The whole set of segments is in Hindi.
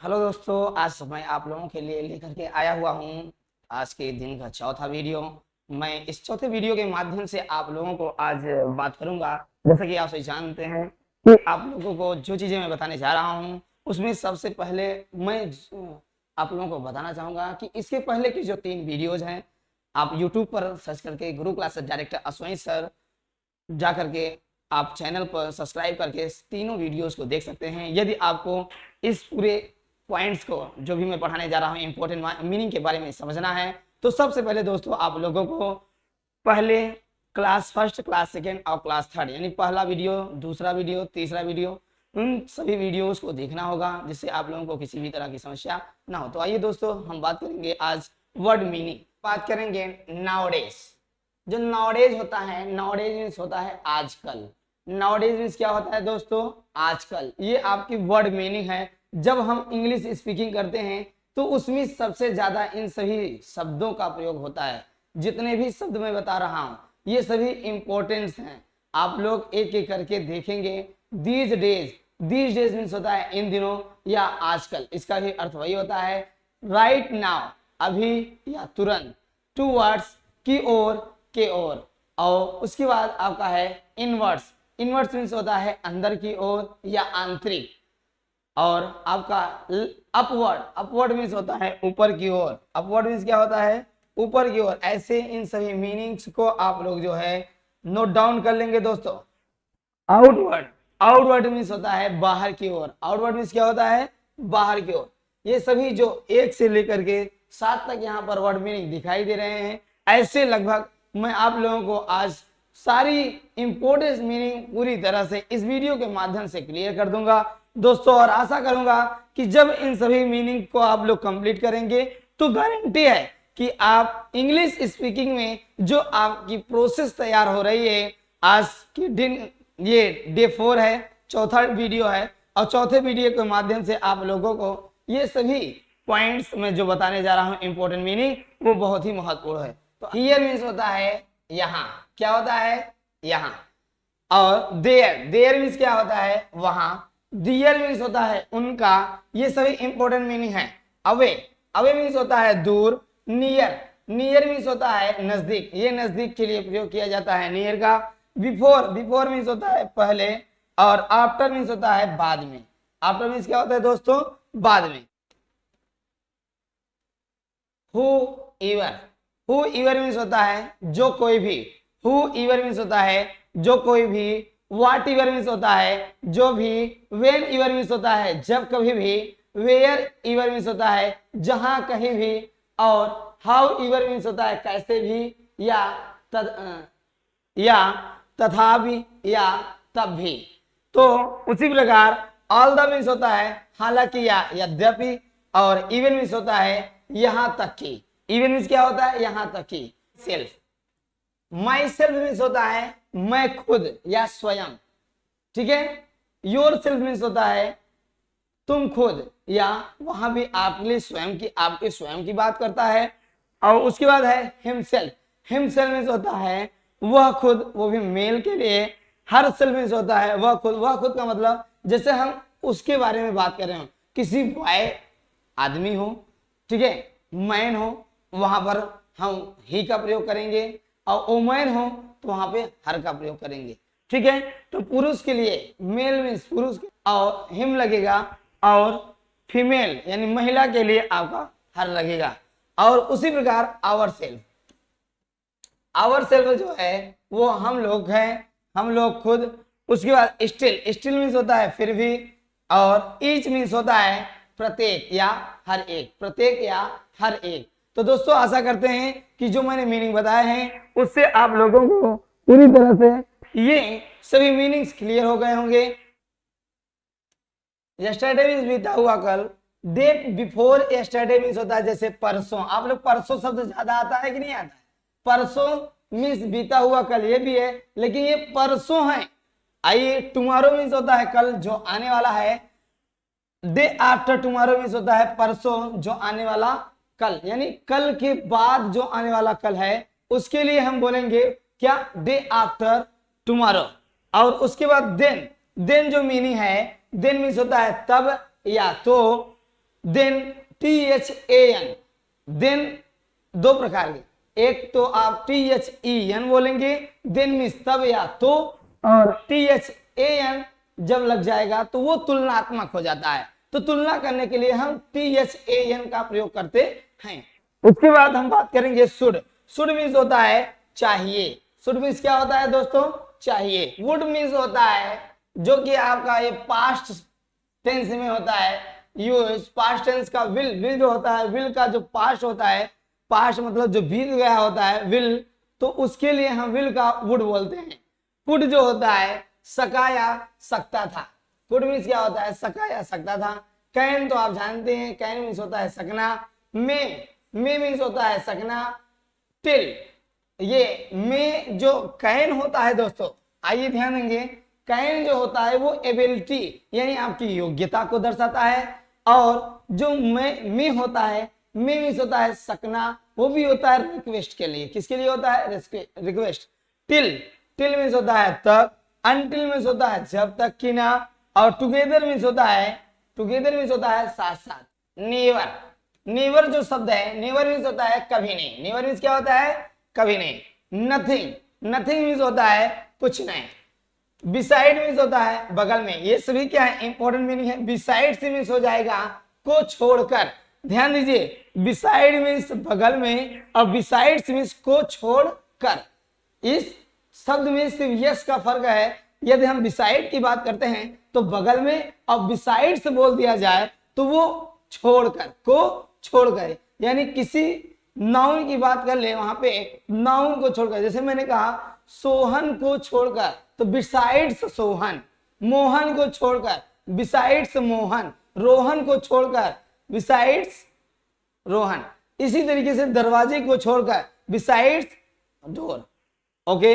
हेलो दोस्तों, आज मैं आप लोगों के लिए लेकर के आया हुआ हूँ आज के दिन का चौथा वीडियो। मैं इस चौथे वीडियो के माध्यम से आप लोगों को आज बात करूंगा। जैसा कि आप सभी जानते हैं कि आप लोगों को जो चीज़ें मैं बताने जा रहा हूँ उसमें सबसे पहले मैं आप लोगों को बताना चाहूँगा कि इसके पहले की जो 3 वीडियोज हैं आप यूट्यूब पर सर्च करके गुरु क्लासेस डायरेक्टर अश्विनी सर जा करके आप चैनल पर सब्सक्राइब करके तीनों वीडियोस को देख सकते हैं। यदि आपको इस पूरे पॉइंट्स को जो भी मैं पढ़ाने जा रहा हूँ इंपॉर्टेंट मीनिंग के बारे में समझना है तो सबसे पहले दोस्तों आप लोगों को पहले क्लास फर्स्ट, क्लास सेकेंड और क्लास थर्ड यानी पहला वीडियो, दूसरा वीडियो, तीसरा वीडियो, उन सभी वीडियोस को देखना होगा जिससे आप लोगों को किसी भी तरह की समस्या ना हो। तो आइए दोस्तों हम बात करेंगे आज वर्ड मीनिंग। बात करेंगे नाउडेज। जो नाउडेज होता है, नाउडेज मीन्स होता है आजकल। नाउडेज मीन्स क्या होता है दोस्तों? आजकल। ये आपकी वर्ड मीनिंग है। जब हम इंग्लिश स्पीकिंग करते हैं तो उसमें सबसे ज्यादा इन सभी शब्दों का प्रयोग होता है। जितने भी शब्द मैं बता रहा हूं ये सभी इंपॉर्टेंट्स हैं। आप लोग एक एक करके देखेंगे। These days, these days means होता है इन दिनों या आजकल। इसका भी अर्थ वही होता है राइट नाउ, अभी या तुरंत। टूवर्ड्स, की ओर, के ओर। और उसके बाद आपका है इनवर्ड्स। इनवर्ड्स मीन्स होता है अंदर की ओर या आंतरिक। और आपका अपवर्ड, अपवर्ड मीन्स होता है ऊपर की ओर। अपवर्ड मीन्स क्या होता है? ऊपर की ओर। ऐसे इन सभी मीनिंग्स को आप लोग जो है नोट डाउन कर लेंगे दोस्तों। आउटवर्ड, आउटवर्ड मीन्स होता है बाहर की ओर। आउटवर्ड मीन्स क्या होता है? बाहर की ओर। ये सभी जो 1 से लेकर के 7 तक यहाँ पर वर्ड मीनिंग दिखाई दे रहे हैं, ऐसे लगभग मैं आप लोगों को आज सारी इंपॉर्टेंट मीनिंग पूरी तरह से इस वीडियो के माध्यम से क्लियर कर दूंगा दोस्तों। और आशा करूंगा कि जब इन सभी मीनिंग को आप लोग कंप्लीट करेंगे तो गारंटी है कि आप इंग्लिश स्पीकिंग में जो आपकी प्रोसेस तैयार हो रही है आज के दिन, ये डे 4 है, चौथा वीडियो है। और चौथे वीडियो के माध्यम से आप लोगों को ये सभी पॉइंट्स में जो बताने जा रहा हूं इंपॉर्टेंट मीनिंग वो बहुत ही महत्वपूर्ण है। तो हियर मीन्स होता है यहाँ। क्या होता है? यहाँ। और देयर, देयर मीन्स क्या होता है? वहां। डियर मीन्स होता है उनका। ये सभी इंपॉर्टेंट मीनिंग है। अवे, अवे मीन्स होता है दूर। नियर, नियर मीन्स होता है नजदीक। ये नजदीक के लिए प्रयोग किया जाता है नियर का। बिफोर, बिफोर मीन्स होता है पहले। और आफ्टर मीन्स होता है बाद में। आफ्टर मीन्स क्या होता है दोस्तों? बाद में। हु इवर, हु इवर मीन्स होता है जो कोई भी। हु इवर मीन्स होता है जो कोई भी। व्हाट इवर मीन्स होता है जो भी। वेन इवर मीन्स होता है जब कभी भी। वेयर इवर मीन्स होता है जहां कहीं भी। और हाउ इवर मीन्स होता है कैसे भी या या तथा भी या तब भी। तो उसी प्रकार ऑल द मीन्स होता है हालांकि या यद्यपि। और इवन मीन्स होता है यहां तक की। इवन मीन्स क्या होता है? यहां तक की। सेल्फ, माई सेल्फ मीन्स होता है मैं खुद या स्वयं। ठीक है। योर सेल्फ मीन्स होता है तुम खुद, या वहां भी आपके लिए स्वयं की, आपके स्वयं की बात करता है। और उसके बाद है हिमसेल्फ। हिमसेल्फ मीन्स होता है वह खुद, वो भी मेल के लिए। हर सेल्फ मीन्स होता है वह खुद। वह खुद का मतलब जैसे हम उसके बारे में बात कर रहे हो, किसी बॉय आदमी हो, ठीक है, मैन हो, वहां पर हम ही का प्रयोग करेंगे। और वुमेन हो तो वहां पे हर का प्रयोग करेंगे। ठीक है। तो पुरुष के लिए मेल मीन्स पुरुष और हिम लगेगा। और फीमेल यानी महिला के लिए आपका हर लगेगा। और उसी प्रकार आवर सेल्फ, आवर सेल्फ जो है वो हम लोग हैं, हम लोग खुद। उसके बाद स्टिल, स्टिल मीन्स होता है फिर भी। और ईच मीन्स होता है प्रत्येक या हर एक। प्रत्येक या हर एक। तो दोस्तों आशा करते हैं कि जो मैंने मीनिंग बताए हैं उससे आप लोगों को पूरी तरह से ये सभी मीनिंग्स क्लियर हो गए होंगे। यस्टरडे मीन्स बीता हुआ कल। डे बिफोर यस्टरडे मीन्स होता है जैसे परसों। आप लोग परसों शब्द ज्यादा आता है कि नहीं आता है? परसों मीन्स बीता हुआ कल, ये भी है लेकिन ये परसों है। आइए, टुमारो मीन्स होता है कल जो आने वाला है। डे आफ्टर टुमारो मीन्स होता है परसों जो आने वाला कल, यानी कल के बाद जो आने वाला कल है उसके लिए हम बोलेंगे क्या? Day after tomorrow. और उसके बाद देन, देन जो मीनिंग है, देन मीन्स होता है तब या तो। देन THAN, देन दो प्रकार के, एक तो आप THEN बोलेंगे, देन मीन्स तब या तो, और THAN जब लग जाएगा तो वो तुलनात्मक हो जाता है, तो तुलना करने के लिए हम THAN का प्रयोग करते हैं। उसके बाद हम बात करेंगे शुड। शुड मीन्स होता है चाहिए। शुड मीन्स क्या होता है दोस्तों? चाहिए। वुड मीन्स होता है जो कि आपका ये पास्ट टेंस में होता है यूज। पास्ट टेंस का विल, विल जो होता है, विल का जो पास्ट होता है, पास्ट मतलब जो बीत गया होता है विल, तो उसके लिए हम विल का वुड बोलते हैं। कुड जो होता है सका या सकता था। कुड मीन्स क्या होता है? सका या सकता था। कैन तो आप जानते हैं, कैन मीन्स होता है सकना। मे मीन्स होता है सकना। टिल, ये मे जो कैन होता है दोस्तों, आइए ध्यान देंगे, कैन जो होता है वो एबिलिटी यानी आपकी योग्यता को दर्शाता है, और जो मे होता है, मे मीन्स होता है सकना, वो भी होता है रिक्वेस्ट के लिए। किसके लिए होता है? रिक्वेस्ट। टिल मीन्स होता है तक, अनटिल मीन्स होता है जब तक कि ना, और टुगेदर मीन्स होता है साथ साथ। नेवर जो शब्द है, नेवर मीन्स होता है कभी नहीं। नेवर मीन्स क्या होता है? कभी नहीं। नथिंग मीन्स होता है कुछ नहीं। बिसाइड मीन्स होता है बगल में। ये सभी क्या है? इंपॉर्टेंट मीनिंग है। बिसाइड से मीन्स हो जाएगा को छोड़कर। ध्यान दीजिए, बिसाइड मीन्स बगल में, और बिसाइड्स मीन्स को छोड़कर। इस शब्द में सिर्फ यस का फर्क है। यदि हम बिसाइड की बात करते हैं तो बगल में, और बिसाइड से बोल दिया जाए तो वो छोड़कर, को छोड़कर, यानी किसी नाउन की बात कर ले, वहां पे नाउन को छोड़कर, जैसे मैंने कहा सोहन को छोड़कर, तो बिसाइड्स सोहन। मोहन को छोड़कर बिसाइड्स मोहन। रोहन को छोड़कर बिसाइड्स रोहन। इसी तरीके से दरवाजे को छोड़कर बिसाइड्स डोर। ओके,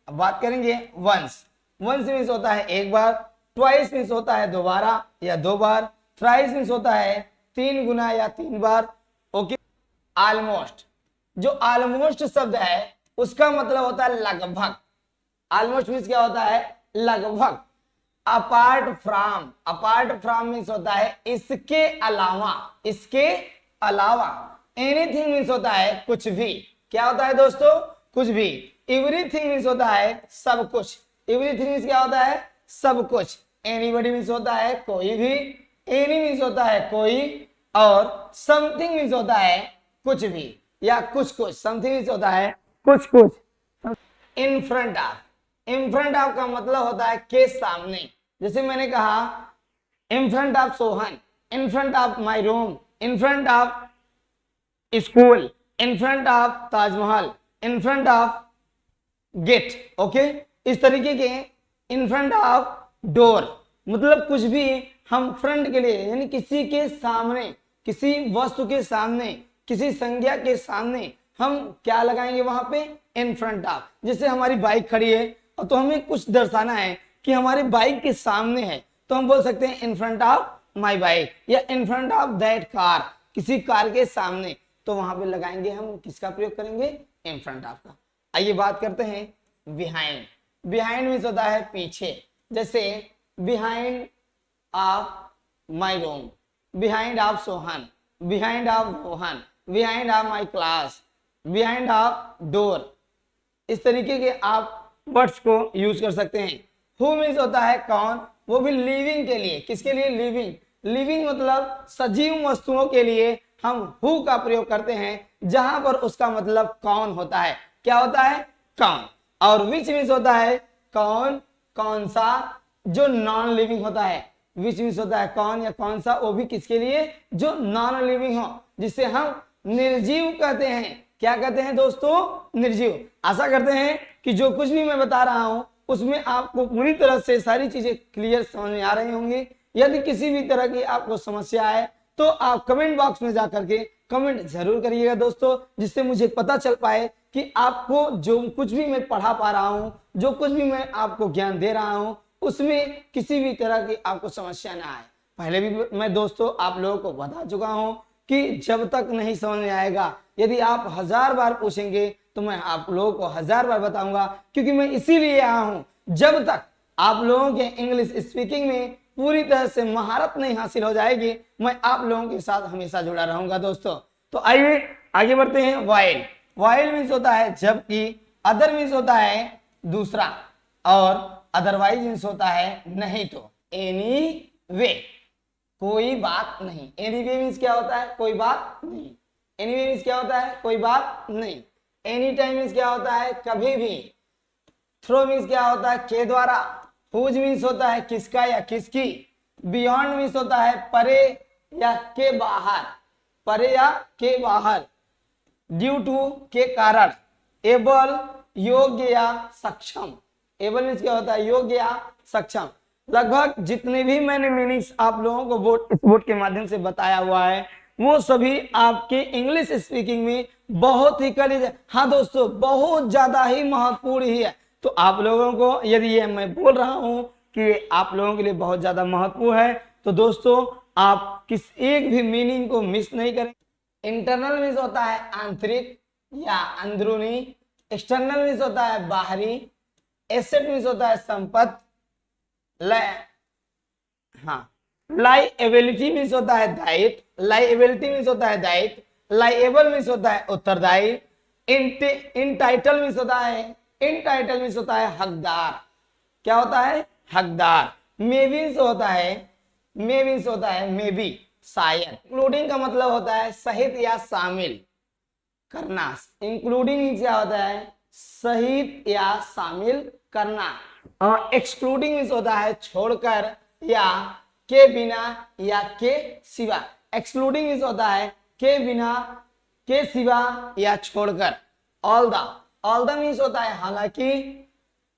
अब बात करेंगे वंस। वंस मीन्स होता है एक बार। ट्वाइस मीन्स होता है दोबारा या दो बार। थ्राइस मीन्स होता है तीन गुना या तीन बार। ओके, ऑलमोस्ट, जो ऑलमोस्ट शब्द है उसका मतलब होता है लगभग। ऑलमोस्ट मीन्स क्या होता है? लगभग। अपार्ट फ्रॉम मीन्स होता है इसके अलावा, इसके अलावा। एनीथिंग मीन्स होता है कुछ भी। क्या होता है दोस्तों? कुछ भी। एवरीथिंग मीन्स होता है सब कुछ। एवरीथिंग मीन्स क्या होता है? सब कुछ। एनीबॉडी मीन्स होता है कोई भी। एनी मीन्स होता है कोई, और समथिंग मीन्स होता है कुछ भी या कुछ कुछ। समथिंग मीन्स होता है कुछ कुछ। इन फ्रंट ऑफ का मतलब होता है के सामने। जैसे मैंने कहा in front of Sohan, in front of my room, in front of school, in front of Taj Mahal, in front of gate. Okay, इस तरीके के इन फ्रंट ऑफ डोर, मतलब कुछ भी हम फ्रंट के लिए, यानी किसी के सामने, किसी वस्तु के सामने, किसी संज्ञा के सामने हम क्या लगाएंगे वहां पे? इन फ्रंट ऑफ। जैसे हमारी बाइक खड़ी है तो हमें कुछ दर्शाना है कि हमारी बाइक के सामने है, तो हम बोल सकते हैं in front of my bike, या in front of that car, किसी कार के सामने। तो वहां पे लगाएंगे हम, किसका प्रयोग करेंगे? इन फ्रंट ऑफ का। आइए बात करते हैं बिहाइंड। बिहाइंड मीन्स होता है पीछे। जैसे behind of my room, behind of Sohan, behind of Rohan, behind of my class, behind of door. इस तरीके के आप वर्ड्स को यूज कर सकते हैं। हु मीन्स होता है कौन, वो भी लिविंग के लिए। किसके लिए? लिविंग। लिविंग मतलब सजीव वस्तुओं के लिए हम हु का प्रयोग करते हैं, जहां पर उसका मतलब कौन होता है। क्या होता है? कौन। और विच मीन्स होता है कौन, कौन सा, जो नॉन लिविंग होता है। विच मीन्स होता है कौन या कौन सा, वो भी किसके लिए? जो नॉन लिविंग हो, जिसे हम निर्जीव कहते हैं। क्या कहते हैं दोस्तों? निर्जीव। आशा करते हैं कि जो कुछ भी मैं बता रहा हूं उसमें आपको पूरी तरह से सारी चीजें क्लियर समझ में आ रही होंगी। यदि किसी भी तरह की आपको समस्या है तो आप कमेंट बॉक्स में जाकर के कमेंट जरूर करिएगा दोस्तों, जिससे मुझे पता चल पाए कि आपको जो कुछ भी मैं पढ़ा पा रहा हूं, जो कुछ भी मैं आपको ज्ञान दे रहा हूं, उसमें किसी भी तरह की आपको समस्या ना आए। पहले भी मैं दोस्तों आप लोगों को बता चुका हूं कि जब तक नहीं समझ में आएगा, यदि आप 1000 बार पूछेंगे तो मैं आप लोगों को 1000 बार बताऊंगा, क्योंकि मैं इसीलिए आया हूं जब तक आप लोगों के इंग्लिश स्पीकिंग में पूरी तरह से महारत नहीं हासिल हो जाएगी, मैं आप लोगों के साथ हमेशा जुड़ा रहूंगा दोस्तों। तो आइए आगे बढ़ते हैं। वाइल, वाइल मीन्स होता है जबकि, अदर मीन्स होता है दूसरा, और अदरवाइज मीन्स होता है नहीं तो। एनी वे, कोई बात नहीं। एनी वे मीन्स क्या होता है? कोई बात नहीं। एनी वे मीन्स क्या होता है? कोई बात नहीं। एनी टाइम मीन्स क्या होता है? कभी भी। थ्रो मीन्स क्या होता है? के द्वारा। हुज मीन्स होता है किसका या किसकी। बियॉन्ड मीन्स होता है परे या के बाहर, परे या के बाहर। ड्यू टू, के कारण। एबल, योग्य या सक्षम। एबल मीन्स क्या होता है? योग्य या सक्षम। लगभग जितने भी मैंने मीनिंग्स आप लोगों को इस बोर्ड के माध्यम से बताया हुआ है, वो सभी आपके इंग्लिश स्पीकिंग में बहुत ही करीब, हाँ दोस्तों, बहुत ज्यादा ही महत्वपूर्ण ही है। तो आप लोगों को यदि ये मैं बोल रहा हूं कि आप लोगों के लिए बहुत ज्यादा महत्वपूर्ण है, तो दोस्तों आप किस एक भी मीनिंग को मिस नहीं करें। इंटरनल मीन्स होता है आंतरिक या अंदरूनी। एक्सटर्नल मीन्स होता है बाहरी। एसेट मीन्स होता है संपत्ति। हाँ, लाइएबिलिटी मीन्स होता है दायित्व। लाइएबिलिटी मीन्स होता है दायित्व। लाइएबल मीन्स होता है उत्तरदायी। इनटाइटल मीन्स होता है, इनटाइटल मीन्स होता है हकदार। क्या होता है? हकदार। मे मीन्स होता है, मे मीन्स होता है मे बी, शायद। इंक्लूडिंग का मतलब होता है सहित या शामिल करना। इंक्लूडिंग क्या होता है? सहित या शामिल करना। और एक्सक्लूडिंग मीन्स होता है छोड़कर या के बिना या के सिवा। एक्सक्लूडिंग मीन्स होता है के बिना, के सिवा या छोड़कर। ऑल द मीन्स होता है हालांकि।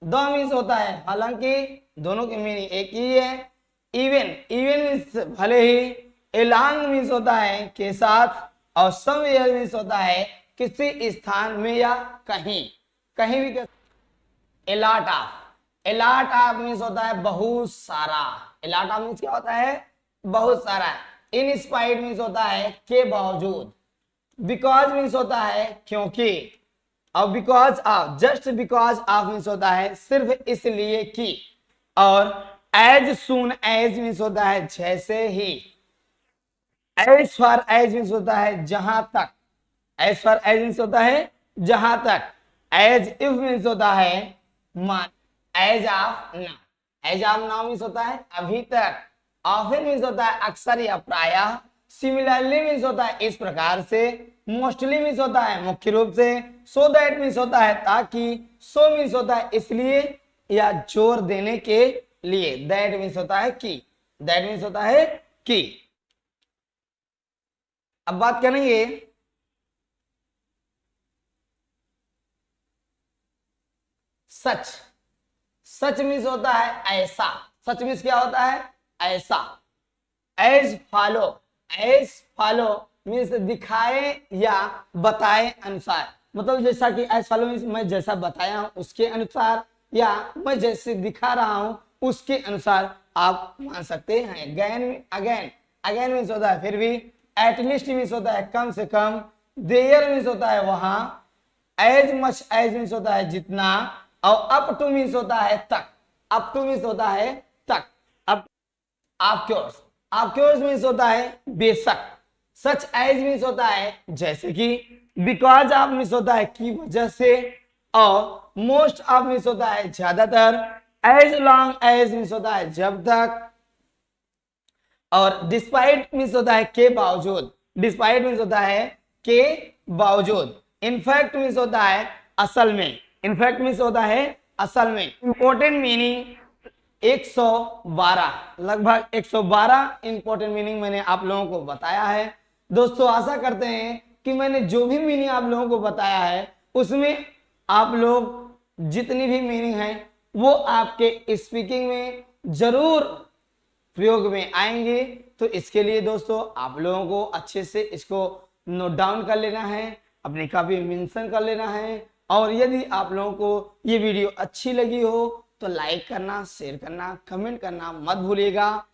द मीन्स होता है हालांकि, दोनों के मीनिंग एक ही है। इवन मीन्स भले ही। एलॉन्ग मीन्स होता है के साथ। और समवेयर मीन्स होता है किसी स्थान में या कहीं, कहीं भी। एलॉट ऑफ मीन्स होता है बहुत सारा। एलॉट ऑफ मीन्स क्या होता है? बहुत सारा। इन स्पाइट मीन्स होता है के बावजूद। बिकॉज मीन्स होता है क्योंकि। और because of, just because of means होता है सिर्फ इसलिए कि। और एज सून एज मीन्स होता है जैसे ही। एज फार एज मीन्स होता है जहां तक। एज फार एज मीन्स होता है जहां तक। एज इफ मीन्स होता है मान। As of now, as of now means होता है अभी तक। ऑफन मीन्स होता है अक्सर या प्रायः। सिमिलरली मीन्स होता है इस प्रकार से। मोस्टली मीन्स होता है मुख्य रूप से। सो दैट मीन्स होता है ताकि। सो मीन्स होता है इसलिए या जोर देने के लिए। दैट मीन्स होता है कि। दैट मीन्स होता है कि। अब बात करेंगे सच। सच मीन्स होता है ऐसा। सच मीन्स क्या होता है? ऐसा। As follow, as follow means दिखाए या बताए अनुसार। मतलब जैसा कि एज फॉलो मीन्स मैं जैसा बताया हूं उसके अनुसार, या मैं जैसे दिखा रहा हूं उसके अनुसार आप मान सकते हैं। अगेन, अगेन मीन्स होता है फिर भी। एटलीस्ट मीन्स होता है कम से कम। देयर मीन्स होता है वहां। एज मच एज मीन्स होता है जितना। और अप टू मीन्स होता है तक। अप टू मीन्स होता है तक। अब ऑफकोर्स, ऑफकोर्स मीन्स होता है बेशक। सच एज मीन्स होता है जैसे कि। बिकॉज ऑफ मीन्स होता है की वजह से। और मोस्ट ऑफ मीन्स होता है ज्यादातर। एज लॉन्ग एज मीन्स होता है जब तक। और डिस्पाइट मीन्स होता है के बावजूद। डिस्पाइट मीन्स होता है के बावजूद। इनफैक्ट मीन्स होता है असल में। इनफैक्ट मीन्स होता है असल में। इंपॉर्टेंट मीनिंग 112, लगभग 112 इंपॉर्टेंट मीनिंग मैंने आप लोगों को बताया है। दोस्तों आशा करते हैं कि मैंने जो भी मीनिंग आप लोगों को बताया है उसमें आप लोग जितनी भी मीनिंग है वो आपके स्पीकिंग में जरूर प्रयोग में आएंगे। तो इसके लिए दोस्तों आप लोगों को अच्छे से इसको नोट डाउन कर लेना है, अपनी कॉपी में मेंशन कर लेना है। और यदि आप लोगों को ये वीडियो अच्छी लगी हो तो लाइक करना, शेयर करना, कमेंट करना मत भूलिएगा।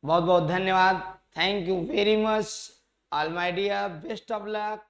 बहुत बहुत धन्यवाद। Thank you very much. All my dear, best of luck.